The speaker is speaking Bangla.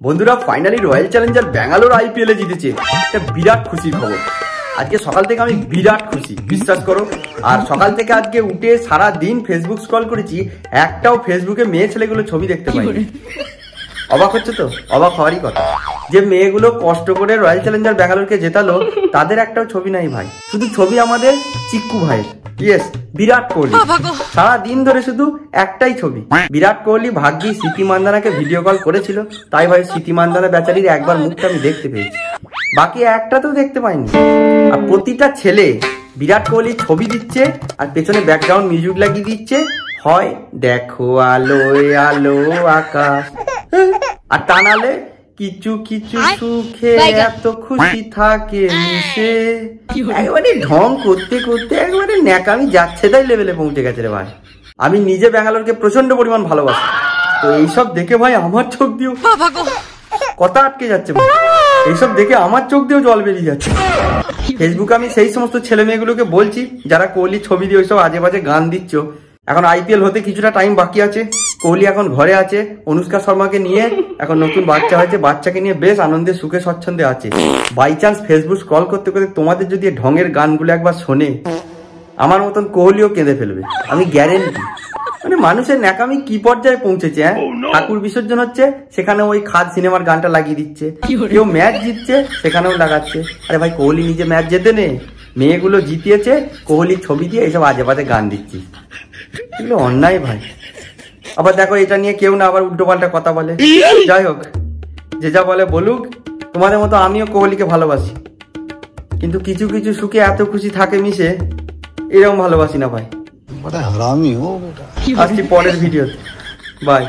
বন্ধুরা finally royal challenger Bangalore IPL এ জিতেছে। এটা বিরাট খুশির খবর। আজকে সকাল থেকে আমি বিরাট খুশি, বিশ্বাস করো। আর সকাল থেকে আজকে উঠে সারা দিন ফেসবুক স্ক্রল করেছি, একটাও ফেসবুকে মেয়ে ছেলেগুলো ছবি দেখতে পাইনি। অবাক হচ্ছে তো? অবাক হওয়ারই কথা। যে মেয়েগুলো কষ্ট করে রয়্যাল চ্যালেঞ্জার ব্যাঙ্গালোরকে জেতালো, তাদের একটাও ছবি নাই ভাই। শুধু ছবি আমাদের চিক্কু ভাইয়ের। ইয়েস, বিরাট কোহলি। সারা দিন ধরে শুধু একটাই ছবি। বিরাট কোহলি ভাগ্যি স্মৃতি মান্দানাকে ভিডিও কল করেছিল, তাই ভাই স্মৃতি মান্দানা বেচারির একবার মুখটা আমি দেখতে পেয়েছি, বাকি একটা তো দেখতে পাইনি। আর প্রতিটা ছেলে বিরাট কোহলির ছবি দিচ্ছে আর পেছনে ব্যাকগ্রাউন্ড মিউজিক লাগিয়ে দিচ্ছে, হয় দেখো আলোয় আলো আকাশ, আর তা নালে কিছু কিছু সুখে এত খুশি থাকে মিশে। একবারে ঢং করতে করতে একবারে ন্যাকামি যাচ্ছে তাই লেভেলে পৌঁছে গেছে রে ভাই। আমি নিজে ব্যাঙ্গালোরকে প্রচন্ড পরিমাণ ভালোবাসি, তো এইসব দেখে ভাই আমার চোখ দিয়েও কথা আটকে যাচ্ছে ভাই। এইসব দেখে আমার চোখ দিয়েও জল বেরিয়ে যাচ্ছে। ফেসবুকে আমি সেই সমস্ত ছেলে মেয়েগুলোকে বলছি যারা কোহলির ছবি দিয়ে ওইসব আজে বাজে গান দিচ্ছ, এখন আইপিএল হতে কিছুটা টাইম বাকি আছে। কোহলি এখন ঘরে আছে, অনুষ্কা শর্মাকে নিয়ে, এখন নতুন বাচ্চা হয়েছে, বাচ্চাকে নিয়ে বেশ আনন্দে সুখে স্বচ্ছন্দে আছে। বাই চান্স ফেসবুক স্ক্রল করতে করতে তোমাদের যদি ঢঙের গানগুলো একবার শোনে, আমার মতন কোহলিও কেঁদে ফেলবে, আমি গ্যারেন্টি। মানে মানুষের ন্যাকামি কি পর্যায়ে পৌঁছেছে। হ্যাঁ, ঠাকুর বিসর্জন হচ্ছে, সেখানে ওই খাদ সিনেমার গানটা লাগিয়ে দিচ্ছে। কেউ ম্যাচ জিতছে, সেখানেও লাগাচ্ছে। আরে ভাই, কোহলি নিজে ম্যাচ জেতে নে, মেয়েগুলো জিতিয়েছে, কোহলির ছবি দিয়ে এইসব আজে বাজে গান দিচ্ছি, এগুলো অন্যায় ভাই। আবার দেখো, এটা নিয়ে কেউ না আবার উল্টো পাল্টা কথা বলে। যাই হোক, যে যা বলে বলুক, তোমাদের মতো আমিও কোহলিকে ভালোবাসি, কিন্তু কিছু কিছু সুখে এত খুশি থাকে মিশে, এরকম ভালোবাসি না ভাই। আসছি পরের ভিডিওতে, বাই।